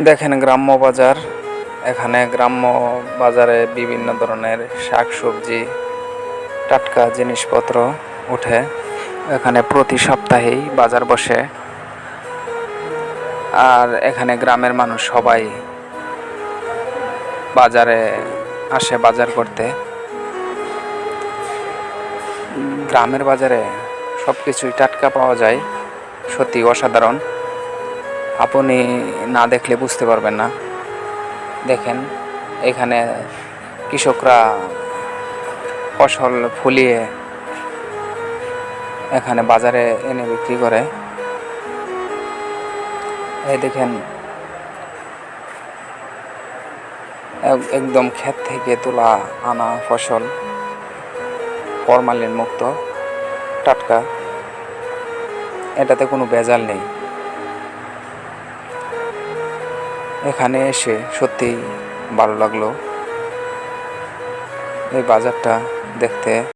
দেখেন গ্রাম্য বাজার। এখানে গ্রাম্য বাজারে বিভিন্ন ধরনের শাকসবজি, টাটকা জিনিসপত্র ওঠে। এখানে প্রতি সপ্তাহেই বাজার বসে। আর এখানে গ্রামের মানুষ সবাই বাজারে আসে বাজার করতে। গ্রামের বাজারে সব কিছুই টাটকা পাওয়া যায়, সত্যি অসাধারণ। আপনি না দেখলে বুঝতে পারবেন না। দেখেন এখানে কৃষকরা ফসল ফলিয়ে এখানে বাজারে এনে বিক্রি করে। এই দেখেন একদম ক্ষেত থেকে তোলা আনা ফসল, ফরমালিন মুক্ত, টাটকা, এটাতে কোনো ভেজাল নেই। এখানে এসে সত্যিই ভালো লাগলো এই বাজারটা দেখতে।